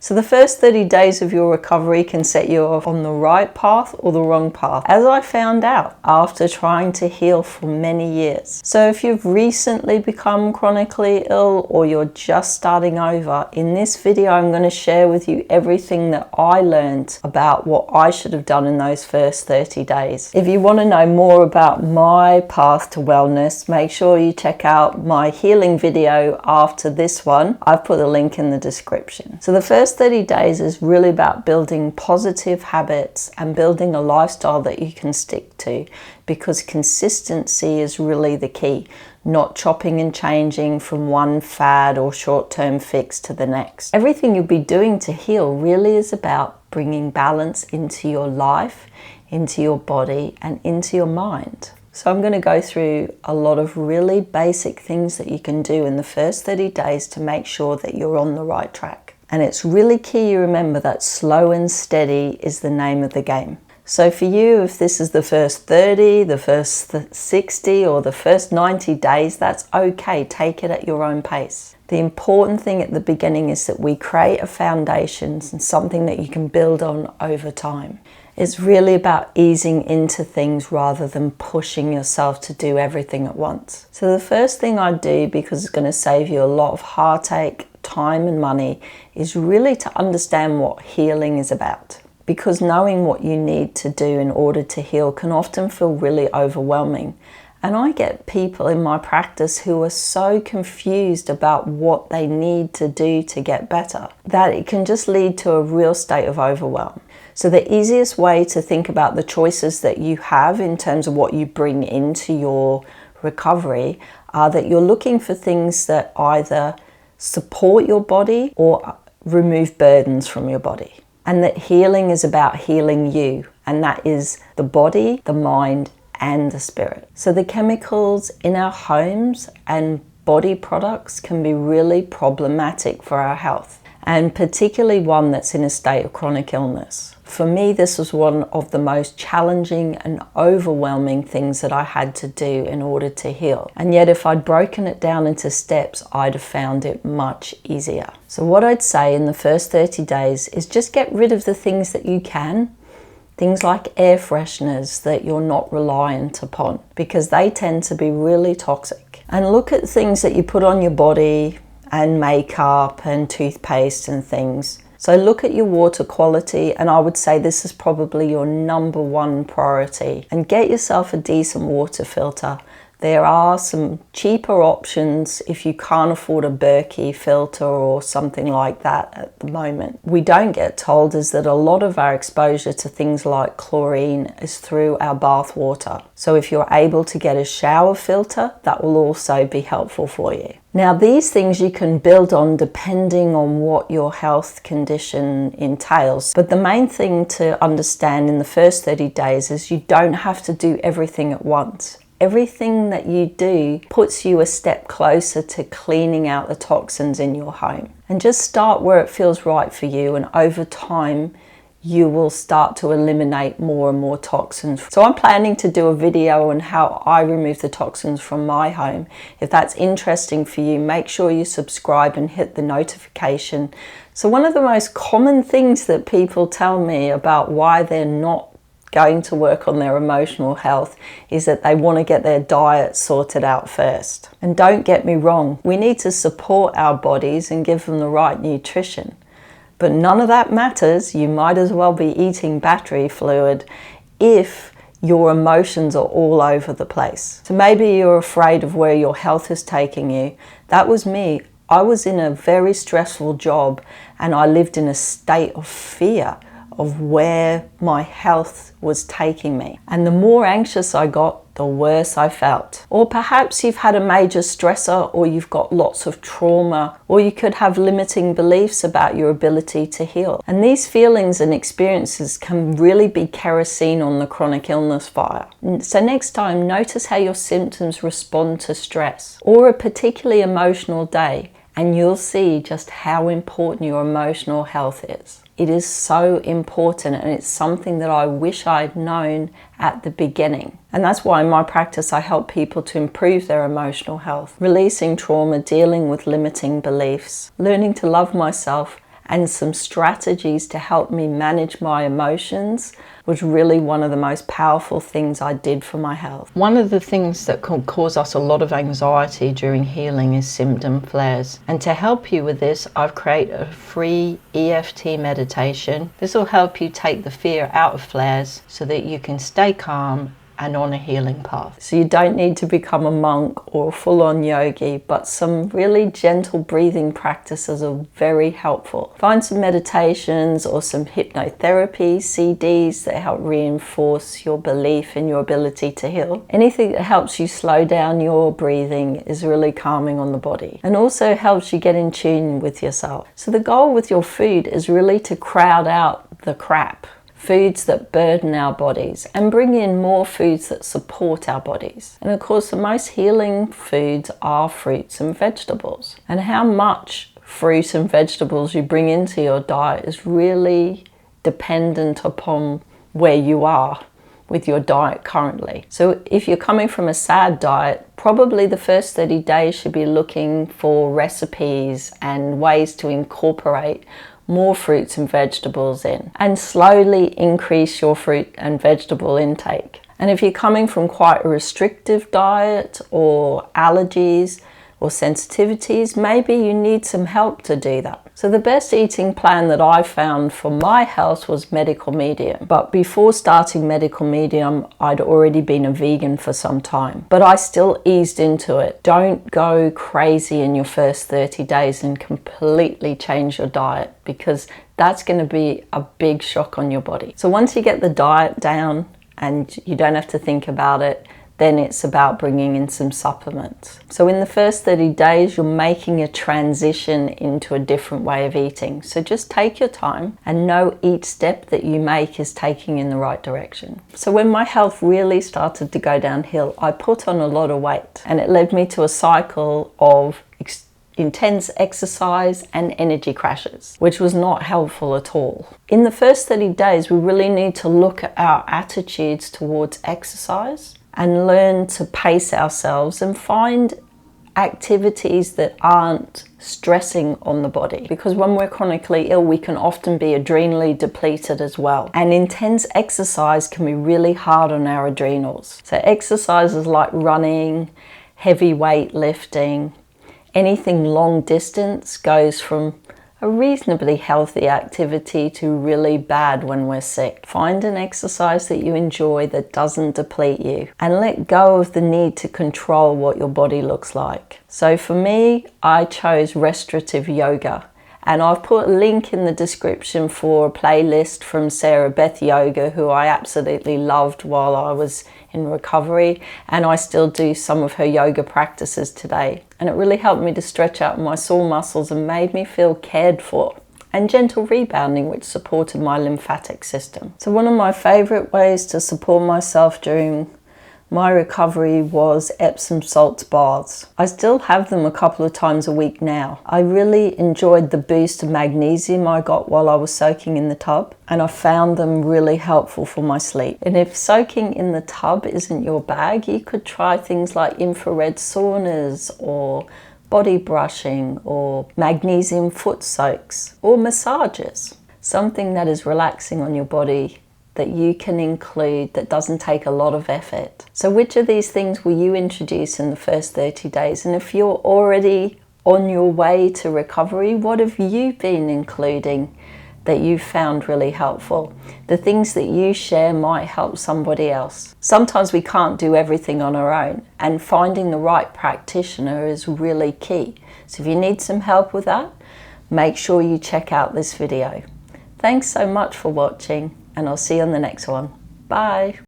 So the first 30 days of your recovery can set you off on the right path or the wrong path, as I found out after trying to heal for many years. So if you've recently become chronically ill or you're just starting over, in this video I'm going to share with you everything that I learned about what I should have done in those first 30 days. If you want to know more about my path to wellness, make sure you check out my healing video after this one. I've put a link in the description. So the first 30 days is really about building positive habits and building a lifestyle that you can stick to, because consistency is really the key, not chopping and changing from one fad or short-term fix to the next. Everything you'll be doing to heal really is about bringing balance into your life, into your body, and into your mind. So I'm going to go through a lot of really basic things that you can do in the first 30 days to make sure that you're on the right track. And it's really key you remember that slow and steady is the name of the game. So for you, if this is the first 30, the first 60, or the first 90 days, that's okay. Take it at your own pace. The important thing at the beginning is that we create a foundation and something that you can build on over time. It's really about easing into things rather than pushing yourself to do everything at once. So the first thing I do, because it's going to save you a lot of heartache, time and money, is really to understand what healing is about. Because knowing what you need to do in order to heal can often feel really overwhelming. And I get people in my practice who are so confused about what they need to do to get better that it can just lead to a real state of overwhelm. So the easiest way to think about the choices that you have in terms of what you bring into your recovery are that you're looking for things that either support your body or remove burdens from your body. And that healing is about healing you, and that is the body, the mind, and the spirit. So the chemicals in our homes and body products can be really problematic for our health, and particularly one that's in a state of chronic illness. For me, this was one of the most challenging and overwhelming things that I had to do in order to heal. And yet if I'd broken it down into steps, I'd have found it much easier. So what I'd say in the first 30 days is just get rid of the things that you can. Things like air fresheners that you're not reliant upon, because they tend to be really toxic. And look at things that you put on your body and makeup and toothpaste and things. So look at your water quality, and I would say this is probably your number one priority. And get yourself a decent water filter. There are some cheaper options if you can't afford a Berkey filter or something like that at the moment. We don't get told is that a lot of our exposure to things like chlorine is through our bath water. So if you're able to get a shower filter, that will also be helpful for you. Now these things you can build on depending on what your health condition entails. But the main thing to understand in the first 30 days is you don't have to do everything at once. Everything that you do puts you a step closer to cleaning out the toxins in your home. And just start where it feels right for you, and over time you will start to eliminate more and more toxins. So I'm planning to do a video on how I remove the toxins from my home. If that's interesting for you, make sure you subscribe and hit the notification. So one of the most common things that people tell me about why they're not going to work on their emotional health is that they want to get their diet sorted out first. And don't get me wrong, we need to support our bodies and give them the right nutrition. But none of that matters. You might as well be eating battery fluid if your emotions are all over the place. So maybe you're afraid of where your health is taking you. That was me. I was in a very stressful job and I lived in a state of fear of where my health was taking me. And the more anxious I got, the worse I felt. Or perhaps you've had a major stressor, or you've got lots of trauma, or you could have limiting beliefs about your ability to heal. And these feelings and experiences can really be kerosene on the chronic illness fire. So next time, notice how your symptoms respond to stress or a particularly emotional day, and you'll see just how important your emotional health is. It is so important, and it's something that I wish I'd known at the beginning. And that's why in my practice I help people to improve their emotional health, releasing trauma, dealing with limiting beliefs, learning to love myself, and some strategies to help me manage my emotions was really one of the most powerful things I did for my health. One of the things that can cause us a lot of anxiety during healing is symptom flares. And to help you with this, I've created a free EFT meditation. This will help you take the fear out of flares so that you can stay calm and on a healing path. So you don't need to become a monk or a full-on yogi, but some really gentle breathing practices are very helpful. Find some meditations or some hypnotherapy CDs that help reinforce your belief in your ability to heal. Anything that helps you slow down your breathing is really calming on the body and also helps you get in tune with yourself. So the goal with your food is really to crowd out the crap, foods that burden our bodies, and bring in more foods that support our bodies. And of course, the most healing foods are fruits and vegetables. And how much fruit and vegetables you bring into your diet is really dependent upon where you are with your diet currently. So if you're coming from a SAD diet, probably the first 30 days should be looking for recipes and ways to incorporate more fruits and vegetables in, and slowly increase your fruit and vegetable intake. And if you're coming from quite a restrictive diet or allergies or sensitivities, maybe you need some help to do that. So the best eating plan that I found for my health was medical medium. But before starting medical medium, I'd already been a vegan for some time, but I still eased into it. Don't go crazy in your first 30 days and completely change your diet, because that's going to be a big shock on your body. So once you get the diet down and you don't have to think about it, then it's about bringing in some supplements. So in the first 30 days, you're making a transition into a different way of eating. So just take your time and know each step that you make is taking in the right direction. So when my health really started to go downhill, I put on a lot of weight, and it led me to a cycle of intense exercise and energy crashes, which was not helpful at all. In the first 30 days, we really need to look at our attitudes towards exercise and learn to pace ourselves and find activities that aren't stressing on the body. Because when we're chronically ill, we can often be adrenally depleted as well. And intense exercise can be really hard on our adrenals. So exercises like running, heavy weight lifting, anything long distance goes from a reasonably healthy activity to really bad when we're sick. Find an exercise that you enjoy that doesn't deplete you, and let go of the need to control what your body looks like. So for me, I chose restorative yoga. And I've put a link in the description for a playlist from Sarah Beth Yoga, who I absolutely loved while I was in recovery. And I still do some of her yoga practices today. And it really helped me to stretch out my sore muscles and made me feel cared for. And gentle rebounding, which supported my lymphatic system. So one of my favorite ways to support myself during my recovery was Epsom salt baths. I still have them a couple of times a week now. I really enjoyed the boost of magnesium I got while I was soaking in the tub, and I found them really helpful for my sleep. And if soaking in the tub isn't your bag, you could try things like infrared saunas or body brushing or magnesium foot soaks or massages. Something that is relaxing on your body that you can include that doesn't take a lot of effort. So which of these things will you introduce in the first 30 days? And if you're already on your way to recovery, what have you been including that you found really helpful? The things that you share might help somebody else. Sometimes we can't do everything on our own, and finding the right practitioner is really key. So if you need some help with that, make sure you check out this video. Thanks so much for watching, and I'll see you on the next one. Bye.